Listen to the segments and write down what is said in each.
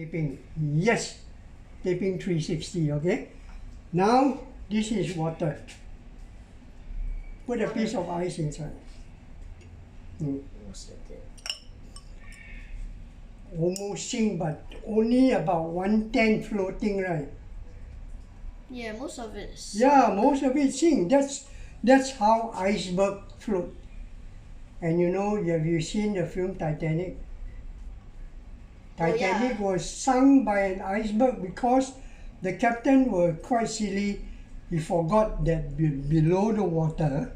Taping, yes, taping 360, okay? Now, this is water. Put a piece of ice inside. Most of it. Almost sink, but only about 1/10 floating, right? Yeah, most of it is. Yeah, most of it sink. That's how iceberg float. And you know, have you seen the film Titanic? Titanic was sunk by an iceberg because the captain were quite silly. He forgot that below the water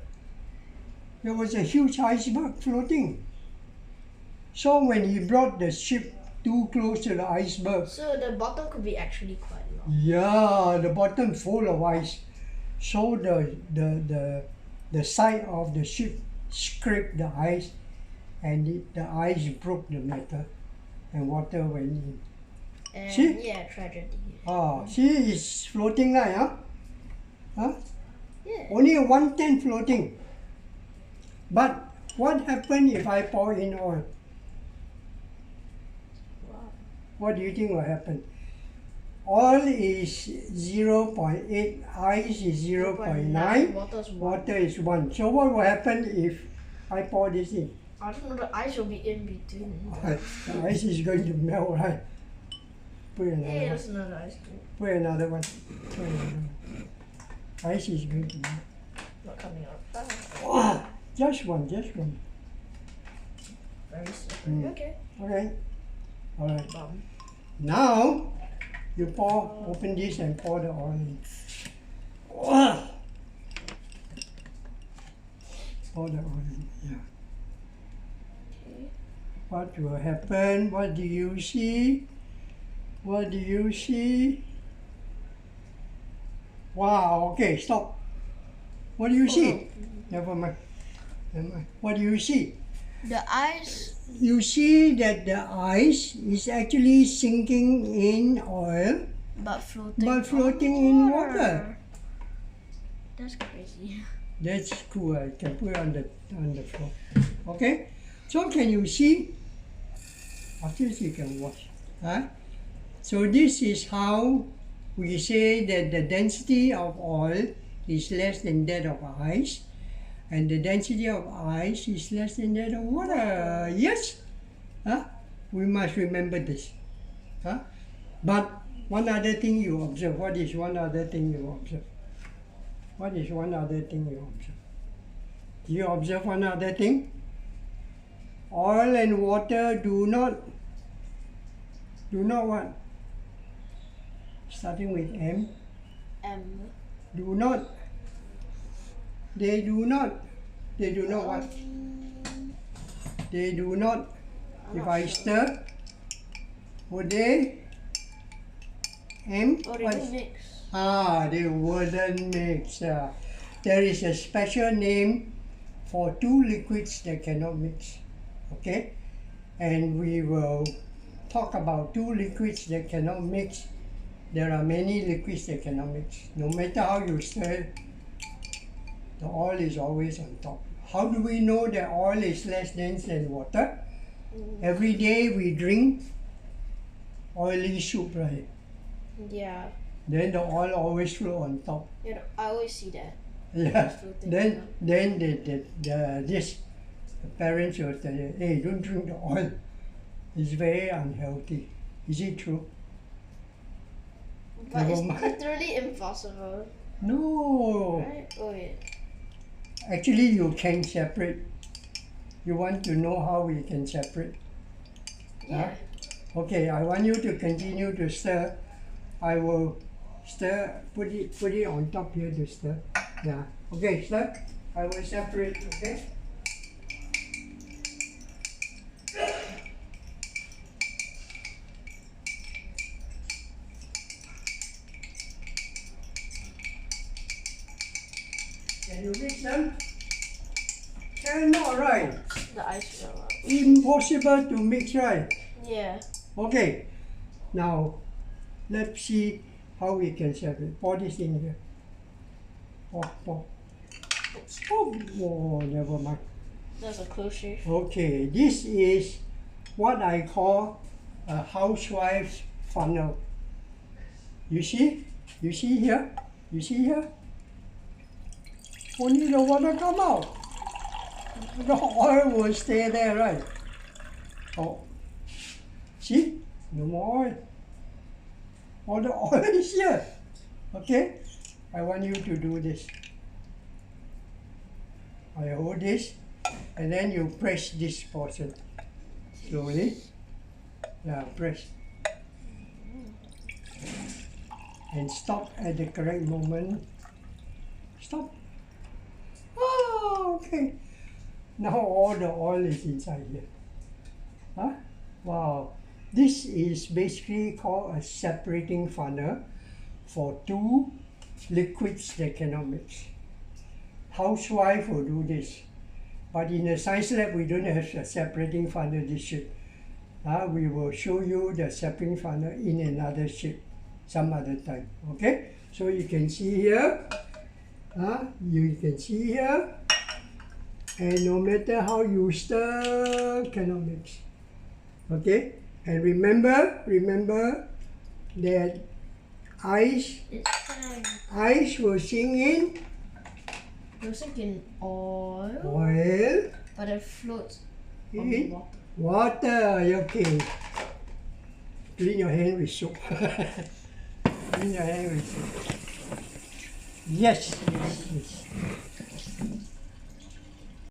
there was a huge iceberg floating. So when he brought the ship too close to the iceberg, So the bottom could be actually quite long. yeah, the bottom full of ice. So the side of the ship scraped the ice, and the ice broke the metal, and water went in. And See? yeah, tragedy. See, it's floating like, huh? Yeah. Only 1/10 floating. But what happened if I pour in oil? Wow. What do you think will happen? Oil is 0.8, ice is 0.9, Water is 1. water is 1. So what will happen if I pour this in? I don't know, the ice will be in between. The ice is going to melt, right? Put another Hey, one. there's another ice cream. Put another one. Put another one. Ice is going to melt. Not coming out. Ah, just one, just one. Very simple. Okay. Okay. All right. Bum. Now, you open this and pour the oil in. Ah! Pour the oil in, yeah. Okay. What will happen? What do you see? What do you see? Wow, okay, stop. What do you see? Never mind. Never mind. What do you see? The ice. You see that the ice is actually sinking in oil, But floating. but floating in water. That's crazy. That's cool. I can put it on the floor. Okay? So can you see? After this you can watch. Huh? So this is how we say that the density of oil is less than that of ice, and the density of ice is less than that of water. Yes? Huh? We must remember this. Huh? But one other thing you observe. What is one other thing you observe? What is one other thing you observe? Do you observe one other thing? Oil and water do not what? Starting with M. Do not. They do not what? They do not. If I stir, would they? M? Oh, they What? don't mix. They wouldn't mix. There is a special name for two liquids that cannot mix. Okay? And we will talk about two liquids that cannot mix. There are many liquids that cannot mix. No matter how you stir, the oil is always on top. How do we know that oil is less dense than water? Every day we drink oily soup, right? Yeah. Then the oil always flow on top. Yeah, I always see that. Yeah. Floating Then the parents will tell you, hey, don't drink the oil. It's very unhealthy. Is it true? But Never it's mind. literally impossible. No. Right? Oh, wait. Actually, you can separate. You want to know how we can separate? Yeah. Okay, I want you to continue to stir. I will stir, put it on top here to stir. Yeah. Okay, stir. I will separate, okay? Can you mix them? Cannot, right? The ice fell out. Impossible to mix, right? Yeah. Okay, now let's see how we can separate. Pour this in here. Pour. Oh, never mind. That's a close shave. Okay, this is what I call a housewife's funnel. You see? You see here? You see here? Only the water come out. The oil will stay there, right? Oh, see? No more oil. All the oil is here. Okay? I want you to do this. I hold this, and then you press this portion. Slowly. Yeah, press. And stop at the correct moment. Stop. Oh, okay. Now all the oil is inside here. Huh? Wow. This is basically called a separating funnel for two liquids that cannot mix. Housewife will do this. But in the science lab, we don't have a separating funnel this shape. We will show you the separating funnel in another shape some other time. Okay? So you can see here. You can see here. And no matter how you stir, cannot mix. Okay? And remember that ice will sink in You're sinking oil, oil, but it floats on the in water. water. Okay. Clean your hand with soap. Clean your hand with soap. Yes, yes, yes.